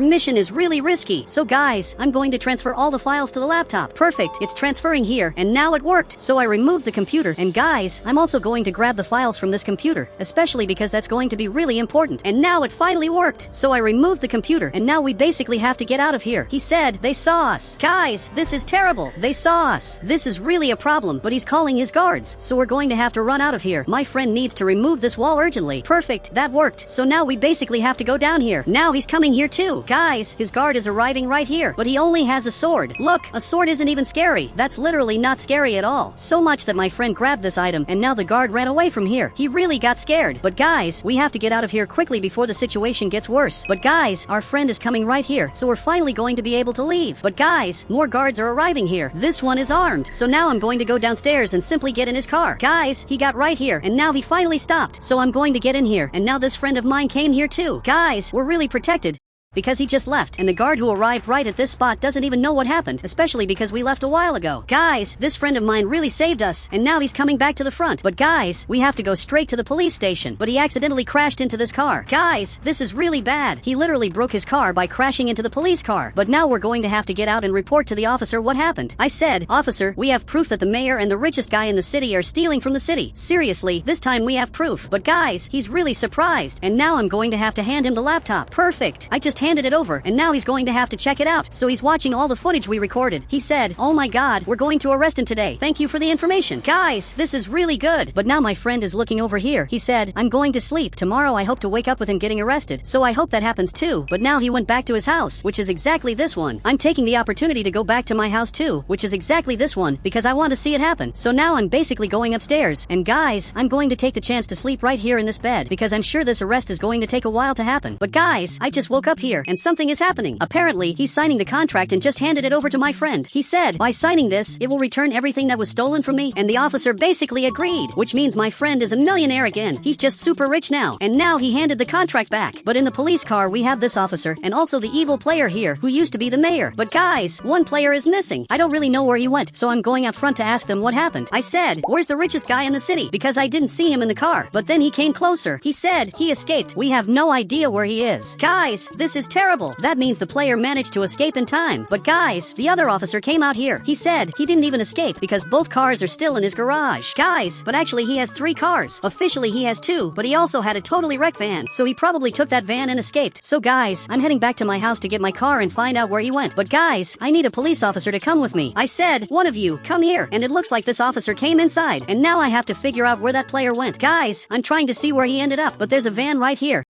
mission is really risky. So guys, I'm going to transfer all the files to the laptop. Perfect, it's transferring here, and now it worked. So I removed the computer, and guys, I'm also going to grab the files from this computer, especially because that's going to be really important. And now it finally worked. So I removed the computer, and now we basically have to get out of here. He said, they saw us. Guys, this is terrible. They saw us. This is really a problem, but he's calling his guards. So we're going to have to run out of here. My friend needs to remove this wall urgently. Perfect, that worked. So now we basically have to go down here. Now he's coming here too. Guys, his guard is arriving right here, but he only has a sword. Look, a sword isn't even scary. That's literally not scary at all. So much that my friend grabbed this item, and now the guard ran away from here. He really got scared. But guys, we have to get out of here quickly before the situation gets worse. But guys, our friend is coming right here, so we're finally going to be able to leave. But guys, more guards are arriving here. This one is armed. So now I'm going to go downstairs and simply get in his car. Guys, he got right here, and now he finally stopped. So I'm going to get in here, and now this friend of mine came here too. Guys, we're really protected. because he just left, and the guard who arrived right at this spot doesn't even know what happened, especially because we left a while ago. Guys, this friend of mine really saved us, and now he's coming back to the front. But guys, we have to go straight to the police station. But he accidentally crashed into this car. Guys, this is really bad. He literally broke his car by crashing into the police car. But now we're going to have to get out and report to the officer what happened. I said, "Officer, we have proof that the mayor and the richest guy in the city are stealing from the city. Seriously, this time we have proof." But guys, he's really surprised, and now I'm going to have to hand him the laptop. Perfect. I just handed it over, and now he's going to have to check it out. So he's watching all the footage we recorded. He said, "Oh my god, we're going to arrest him today. Thank you for the information." Guys, this is really good. But now my friend is looking over here. He said, "I'm going to sleep. Tomorrow I hope to wake up with him getting arrested. So I hope that happens too." But now he went back to his house, which is exactly this one. I'm taking the opportunity to go back to my house too, which is exactly this one, because I want to see it happen. So now I'm basically going upstairs. And guys, I'm going to take the chance to sleep right here in this bed, because I'm sure this arrest is going to take a while to happen. But guys, I just woke up here, and something is happening. Apparently, he's signing the contract and just handed it over to my friend. He said, "By signing this, it will return everything that was stolen from me." And the officer basically agreed, which means my friend is a millionaire again. He's just super rich now. And now he handed the contract back. But in the police car, we have this officer, and also the evil player here, who used to be the mayor. But guys, one player is missing. I don't really know where he went, so I'm going up front to ask them what happened. I said, "Where's the richest guy in the city?" Because I didn't see him in the car. But then he came closer. He said, "He escaped. We have no idea where he is." Guys, this is terrible. That means the player managed to escape in time. But guys, the other officer came out here. He said he didn't even escape because both cars are still in his garage. Guys, but actually he has 3 cars. Officially he has 2, but he also had a totally wrecked van. So he probably took that van and escaped. So guys, I'm heading back to my house to get my car and find out where he went. But guys, I need a police officer to come with me. I said, "One of you, come here." And it looks like this officer came inside. And now I have to figure out where that player went. Guys, I'm trying to see where he ended up, but there's a van right here.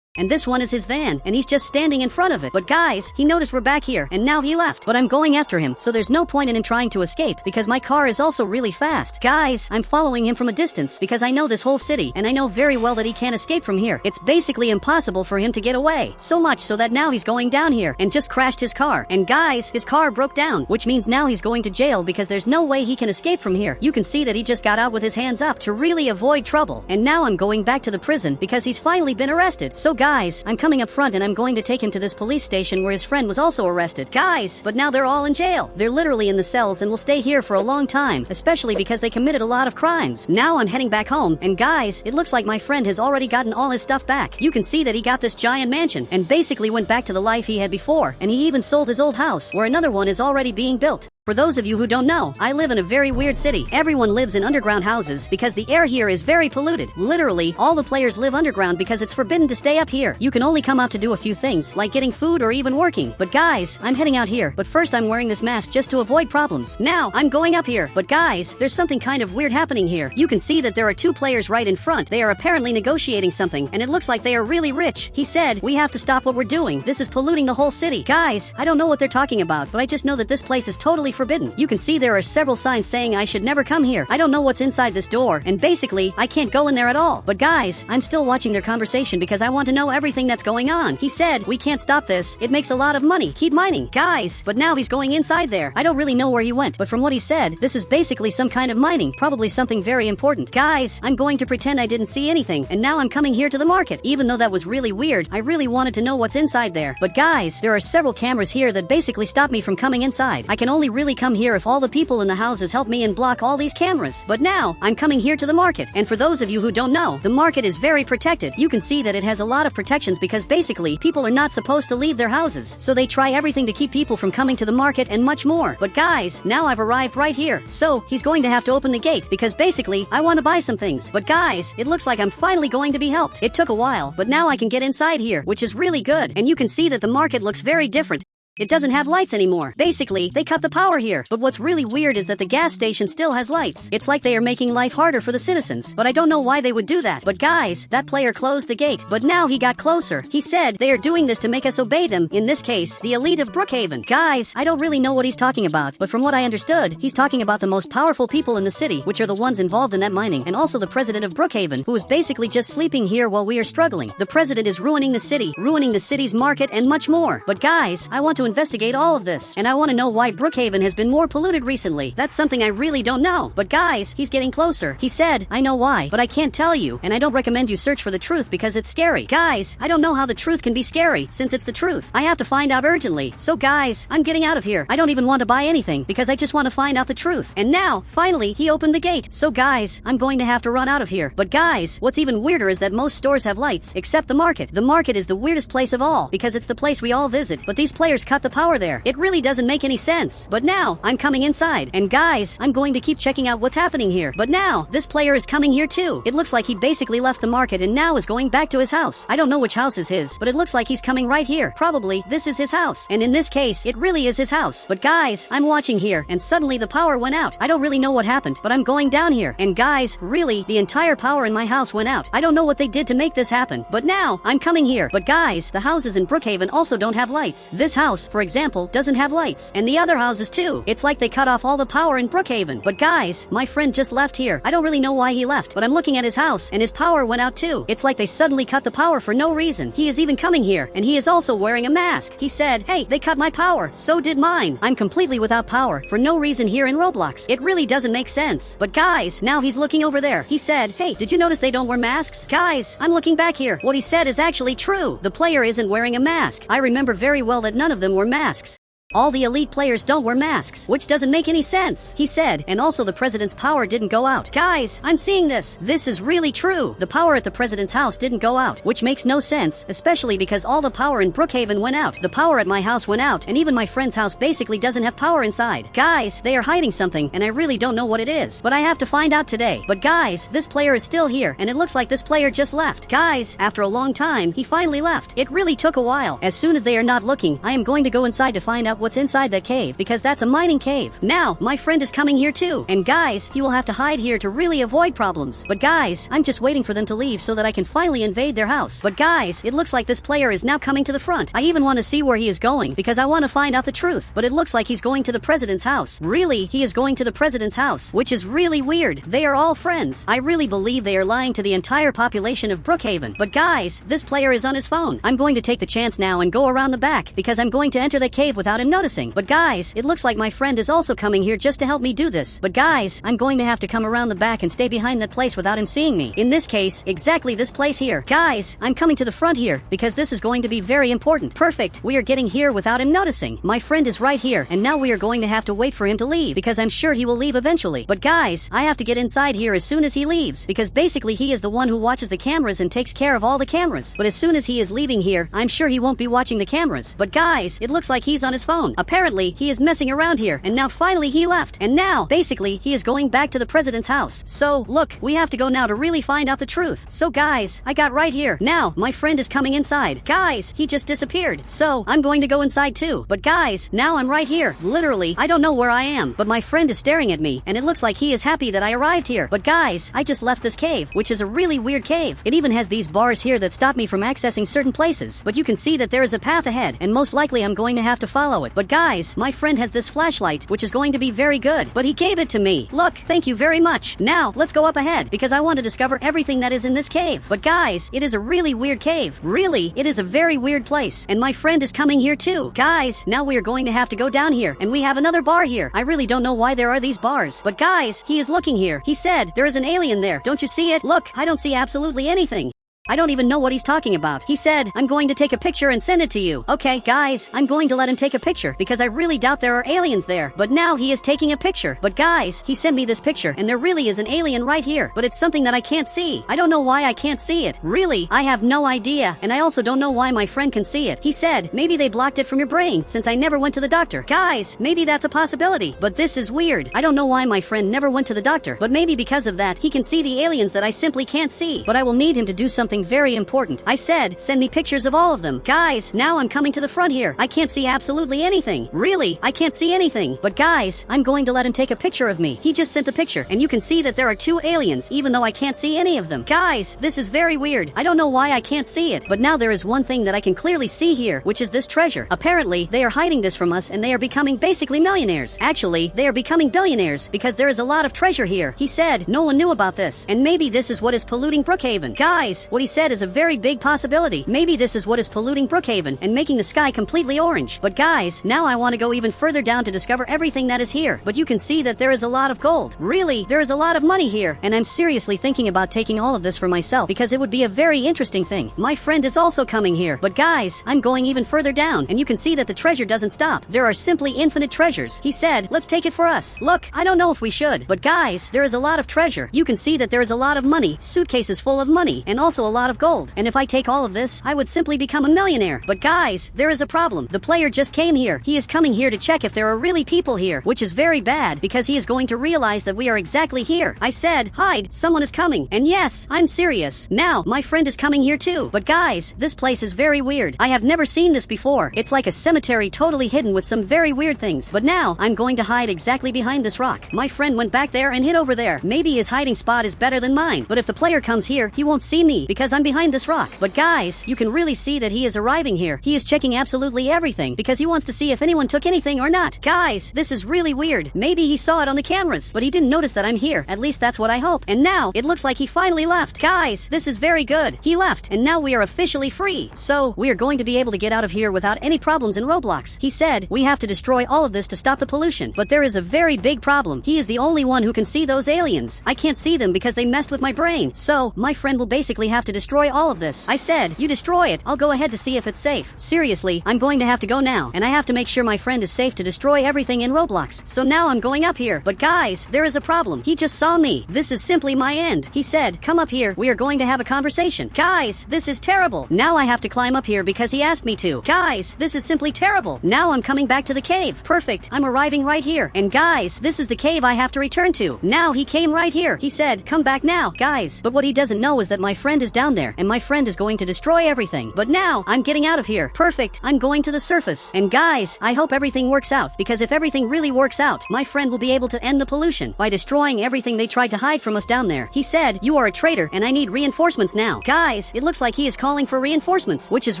And this one is his van, and he's just standing in front of it. But guys, he noticed we're back here, and now he left. But I'm going after him, so there's no point in him trying to escape, because my car is also really fast. Guys, I'm following him from a distance, because I know this whole city, and I know very well that he can't escape from here. It's basically impossible for him to get away. So much so that now he's going down here, and just crashed his car. And guys, his car broke down, which means now he's going to jail, because there's no way he can escape from here. You can see that he just got out with his hands up to really avoid trouble. And now I'm going back to the prison, because he's finally been arrested. So guys, I'm coming up front and I'm going to take him to this police station where his friend was also arrested. Guys, but now they're all in jail. They're literally in the cells and will stay here for a long time, especially because they committed a lot of crimes. Now I'm heading back home, and guys, it looks like my friend has already gotten all his stuff back. You can see that he got this giant mansion and basically went back to the life he had before, and he even sold his old house, where another one is already being built. For those of you who don't know, I live in a very weird city. Everyone lives in underground houses because the air here is very polluted. Literally, all the players live underground because it's forbidden to stay up here. You can only come out to do a few things, like getting food or even working. But guys, I'm heading out here. But first I'm wearing this mask just to avoid problems. Now, I'm going up here. But guys, there's something kind of weird happening here. You can see that there are 2 players right in front. They are apparently negotiating something, and it looks like they are really rich. He said, "We have to stop what we're doing. This is polluting the whole city." Guys, I don't know what they're talking about, but I just know that this place is totally forbidden. You can see there are several signs saying I should never come here. I don't know what's inside this door, and basically, I can't go in there at all. But guys, I'm still watching their conversation because I want to know everything that's going on. He said, "We can't stop this. It makes a lot of money. Keep mining." Guys, but now he's going inside there. I don't really know where he went, but from what he said, this is basically some kind of mining, probably something very important. Guys, I'm going to pretend I didn't see anything, and now I'm coming here to the market. Even though that was really weird, I really wanted to know what's inside there. But guys, there are several cameras here that basically stop me from coming inside. I can only really come here if all the people in the houses help me and block all these cameras. But now, I'm coming here to the market. And for those of you who don't know, the market is very protected. You can see that it has a lot of protections because basically, people are not supposed to leave their houses. So they try everything to keep people from coming to the market and much more. But guys, now I've arrived right here. So, he's going to have to open the gate because basically, I want to buy some things. But guys, it looks like I'm finally going to be helped. It took a while, but now I can get inside here, which is really good. And you can see that the market looks very different. It doesn't have lights anymore. Basically, they cut the power here. But what's really weird is that the gas station still has lights. It's like they are making life harder for the citizens. But I don't know why they would do that. But guys, that player closed the gate. But now he got closer. He said they are doing this to make us obey them. In this case, the elite of Brookhaven. Guys, I don't really know what he's talking about. But from what I understood, he's talking about the most powerful people in the city, which are the ones involved in that mining. And also the president of Brookhaven, who is basically just sleeping here while we are struggling. The president is ruining the city, ruining the city's market, and much more. But guys, I want to to investigate all of this, and I want to know why Brookhaven has been more polluted recently. That's something I really don't know. But guys, he's getting closer. He said, I know why, but I can't tell you, and I don't recommend you search for the truth because it's scary. Guys, I don't know how the truth can be scary, since it's the truth. I have to find out urgently. So guys, I'm getting out of here. I don't even want to buy anything because I just want to find out the truth. And now, finally, he opened the gate. So guys, I'm going to have to run out of here. But guys, what's even weirder is that most stores have lights, except the market. The market is the weirdest place of all, because it's the place we all visit, but these players cut the power there. It really doesn't make any sense. But now, I'm coming inside, and guys, I'm going to keep checking out what's happening here. But now, this player is coming here too. It looks like he basically left the market and now is going back to his house. I don't know which house is his, but it looks like he's coming right here. Probably, this is his house. And in this case, it really is his house. But guys, I'm watching here, and suddenly the power went out. I don't really know what happened, but I'm going down here. And guys, really, the entire power in my house went out. I don't know what they did to make this happen. But now, I'm coming here. But guys, the houses in Brookhaven also don't have lights. This house, for example, doesn't have lights. And the other houses too. It's like they cut off all the power in Brookhaven. But guys, my friend just left here. I don't really know why he left, but I'm looking at his house, and his power went out too. It's like they suddenly cut the power for no reason. He is even coming here, and he is also wearing a mask. He said, hey, they cut my power. So did mine. I'm completely without power for no reason here in Roblox. It really doesn't make sense. But guys, now he's looking over there. He said, hey, did you notice they don't wear masks? Guys, I'm looking back here. What he said is actually true. The player isn't wearing a mask. I remember very well that none of them wore masks. All the elite players don't wear masks, which doesn't make any sense, he said, and also the president's power didn't go out. Guys, I'm seeing this. This is really true. The power at the president's house didn't go out, which makes no sense, especially because all the power in Brookhaven went out. The power at my house went out, and even my friend's house basically doesn't have power inside. Guys, they are hiding something, and I really don't know what it is, but I have to find out today. But guys, this player is still here, and it looks like this player just left. Guys, after a long time, he finally left. It really took a while. As soon as they are not looking, I am going to go inside to find out what's inside that cave, because that's a mining cave. Now, my friend is coming here too, and guys, he will have to hide here to really avoid problems. But guys, I'm just waiting for them to leave so that I can finally invade their house. But guys, it looks like this player is now coming to the front. I even want to see where he is going, because I want to find out the truth. But it looks like he's going to the president's house. Really, he is going to the president's house, which is really weird. They are all friends. I really believe they are lying to the entire population of Brookhaven. But guys, this player is on his phone. I'm going to take the chance now and go around the back, because I'm going to enter the cave without him noticing. But guys, it looks like my friend is also coming here just to help me do this. But guys, I'm going to have to come around the back and stay behind that place without him seeing me. In this case, exactly this place here. Guys, I'm coming to the front here, because this is going to be very important. Perfect. We are getting here without him noticing. My friend is right here, and now we are going to have to wait for him to leave, because I'm sure he will leave eventually. But guys, I have to get inside here as soon as he leaves, because basically he is the one who watches the cameras and takes care of all the cameras. But as soon as he is leaving here, I'm sure he won't be watching the cameras. But guys, it looks like he's on his phone. Apparently, he is messing around here, and now finally he left. And now, basically, he is going back to the president's house. So, look, we have to go now to really find out the truth. So guys, I got right here. Now, my friend is coming inside. Guys, he just disappeared. So, I'm going to go inside too. But guys, now I'm right here. Literally, I don't know where I am, but my friend is staring at me, and it looks like he is happy that I arrived here. But guys, I just left this cave, which is a really weird cave. It even has these bars here that stop me from accessing certain places. But you can see that there is a path ahead, and most likely I'm going to have to follow it. But guys, my friend has this flashlight, which is going to be very good, but he gave it to me. Look, thank you very much. Now, let's go up ahead, because I want to discover everything that is in this cave. But guys, it is a really weird cave. Really, it is a very weird place, and my friend is coming here too. Guys, now we are going to have to go down here, and we have another bar here. I really don't know why there are these bars, but guys, he is looking here. He said, there is an alien there. Don't you see it? Look, I don't see absolutely anything. I don't even know what he's talking about. He said, I'm going to take a picture and send it to you. Okay, guys, I'm going to let him take a picture because I really doubt there are aliens there. But now he is taking a picture. But guys, he sent me this picture and there really is an alien right here. But it's something that I can't see. I don't know why I can't see it. Really, I have no idea. And I also don't know why my friend can see it. He said, maybe they blocked it from your brain since I never went to the doctor. Guys, maybe that's a possibility. But this is weird. I don't know why my friend never went to the doctor. But maybe because of that, he can see the aliens that I simply can't see. But I will need him to do something very important. I said, send me pictures of all of them. Guys, now I'm coming to the front here. I can't see absolutely anything. Really, I can't see anything. But guys, I'm going to let him take a picture of me. He just sent the picture, and you can see that there are 2 aliens, even though I can't see any of them. Guys, this is very weird. I don't know why I can't see it, but now there is one thing that I can clearly see here, which is this treasure. Apparently, they are hiding this from us, and they are becoming basically millionaires. Actually, they are becoming billionaires, because there is a lot of treasure here. He said, no one knew about this, and maybe this is what is polluting Brookhaven. Guys, what he said is a very big possibility. Maybe this is what is polluting Brookhaven and making the sky completely orange. But guys, now I want to go even further down to discover everything that is here. But you can see that there is a lot of gold. Really, there is a lot of money here. And I'm seriously thinking about taking all of this for myself because it would be a very interesting thing. My friend is also coming here. But guys, I'm going even further down and you can see that the treasure doesn't stop. There are simply infinite treasures. He said, let's take it for us. Look, I don't know if we should. But guys, there is a lot of treasure. You can see that there is a lot of money, suitcases full of money, and also a lot of gold. And if I take all of this, I would simply become a millionaire. But guys, there is a problem. The player just came here. He is coming here to check if there are really people here, which is very bad because he is going to realize that we are exactly here. I said, hide, someone is coming. And yes, I'm serious. Now, my friend is coming here too. But guys, this place is very weird. I have never seen this before. It's like a cemetery totally hidden with some very weird things. But now, I'm going to hide exactly behind this rock. My friend went back there and hid over there. Maybe his hiding spot is better than mine. But if the player comes here, he won't see me because I'm behind this rock. But guys, you can really see that he is arriving here. He is checking absolutely everything because he wants to see if anyone took anything or not. Guys, this is really weird. Maybe he saw it on the cameras, but he didn't notice that I'm here. At least that's what I hope. And now, it looks like he finally left. Guys, this is very good. He left, and now we are officially free. So, we are going to be able to get out of here without any problems in Roblox. He said, we have to destroy all of this to stop the pollution. But there is a very big problem. He is the only one who can see those aliens. I can't see them because they messed with my brain. So, my friend will basically have to destroy all of this. I said, you destroy it. I'll go ahead to see if it's safe. Seriously, I'm going to have to go now. And I have to make sure my friend is safe to destroy everything in Roblox. So now I'm going up here. But guys, there is a problem. He just saw me. This is simply my end. He said, come up here. We are going to have a conversation. Guys, this is terrible. Now I have to climb up here because he asked me to. Guys, this is simply terrible. Now I'm coming back to the cave. Perfect. I'm arriving right here. And guys, this is the cave I have to return to. Now he came right here. He said, come back now. Guys, but what he doesn't know is that my friend is down there and my friend is going to destroy everything. But now I'm getting out of here. Perfect. I'm going to the surface. And guys, I hope everything works out because if everything really works out, my friend will be able to end the pollution by destroying everything they tried to hide from us down there. He said, you are a traitor and I need reinforcements now. Guys, it looks like he is calling for reinforcements, which is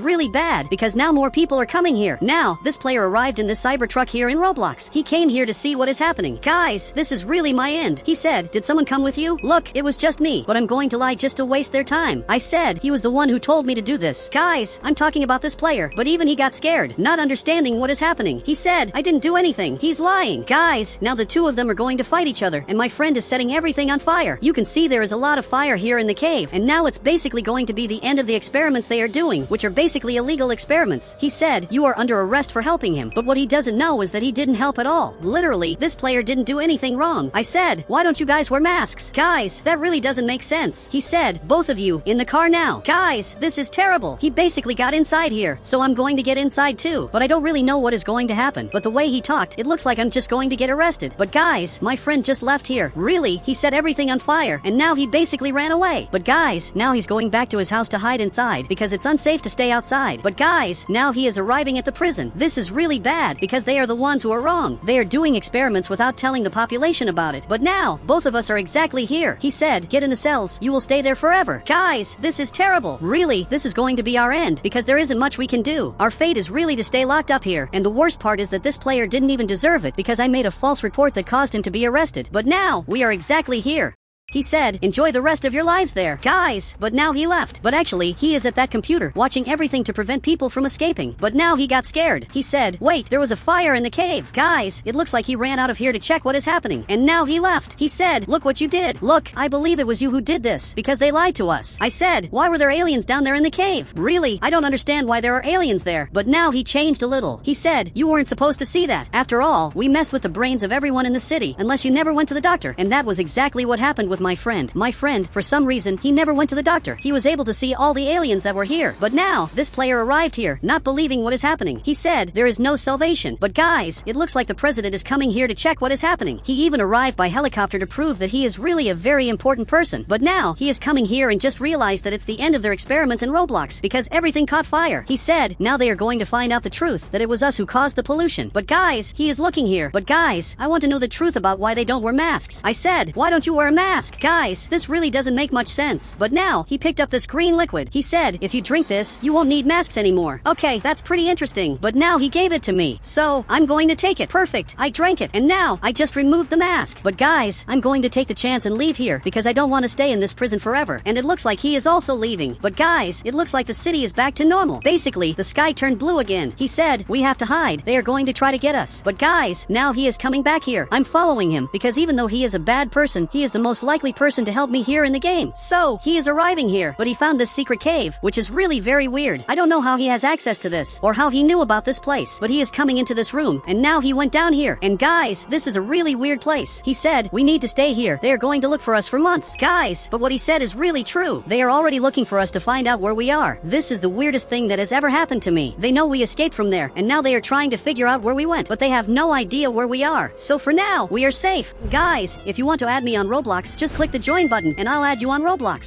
really bad because now more people are coming here. Now, this player arrived in this cyber truck here in Roblox. He came here to see what is happening. Guys, this is really my end. He said, did someone come with you? Look, it was just me, but I'm going to lie just to waste their time. I said, he was the one who told me to do this. Guys, I'm talking about this player, but even he got scared, not understanding what is happening. He said, I didn't do anything. He's lying. Guys, now the two of them are going to fight each other, and my friend is setting everything on fire. You can see there is a lot of fire here in the cave, and now it's basically going to be the end of the experiments they are doing, which are basically illegal experiments. He said, you are under arrest for helping him, but what he doesn't know is that he didn't help at all. Literally, this player didn't do anything wrong. I said, why don't you guys wear masks? Guys, that really doesn't make sense. He said, both of you, in the car now. Guys, this is terrible. He basically got inside here, so I'm going to get inside too, but I don't really know what is going to happen. But the way he talked, it looks like I'm just going to get arrested. But guys, my friend just left here. Really, he set everything on fire, and now he basically ran away. But guys, now he's going back to his house to hide inside because it's unsafe to stay outside. But guys, now he is arriving at the prison. This is really bad because they are the ones who are wrong. They are doing experiments without telling the population about it. But now, both of us are exactly here. He said, get in the cells. You will stay there forever. Guys, this is terrible. Really, this is going to be our end because there isn't much we can do. Our fate is really to stay locked up here. And the worst part is that this player didn't even deserve it because I made a false report that caused him to be arrested. But now, we are exactly here. He said, enjoy the rest of your lives there. Guys, but now he left. But actually, he is at that computer, watching everything to prevent people from escaping. But now he got scared. He said, wait, there was a fire in the cave. Guys, it looks like he ran out of here to check what is happening. And now he left. He said, look what you did. Look, I believe it was you who did this, because they lied to us. I said, why were there aliens down there in the cave? Really, I don't understand why there are aliens there. But now he changed a little. He said, you weren't supposed to see that. After all, we messed with the brains of everyone in the city, unless you never went to the doctor. And that was exactly what happened with my friend. My friend, for some reason, he never went to the doctor. He was able to see all the aliens that were here. But now, this player arrived here, not believing what is happening. He said, there is no salvation. But guys, it looks like the president is coming here to check what is happening. He even arrived by helicopter to prove that he is really a very important person. But now, he is coming here and just realized that it's the end of their experiments in Roblox, because everything caught fire. He said, now they are going to find out the truth, that it was us who caused the pollution. But guys, he is looking here. But guys, I want to know the truth about why they don't wear masks. I said, why don't you wear a mask? mask. Guys, this really doesn't make much sense. But now, he picked up this green liquid. He said, if you drink this, you won't need masks anymore. Okay, that's pretty interesting. But now he gave it to me. So, I'm going to take it. Perfect. I drank it. And now, I just removed the mask. But guys, I'm going to take the chance and leave here because I don't want to stay in this prison forever. And it looks like he is also leaving. But guys, it looks like the city is back to normal. Basically, the sky turned blue again. He said, we have to hide. They are going to try to get us. But guys, now he is coming back here. I'm following him because even though he is a bad person, he is the most likely person to help me here in the game. So, he is arriving here, but he found this secret cave, which is really very weird. I don't know how he has access to this or how he knew about this place, but he is coming into this room and now he went down here. And guys, this is a really weird place. He said, we need to stay here. They are going to look for us for months. Guys, but what he said is really true. They are already looking for us to find out where we are. This is the weirdest thing that has ever happened to me. They know we escaped from there and now they are trying to figure out where we went, but they have no idea where we are. So for now, we are safe. Guys, if you want to add me on Roblox, just click the join button and I'll add you on Roblox.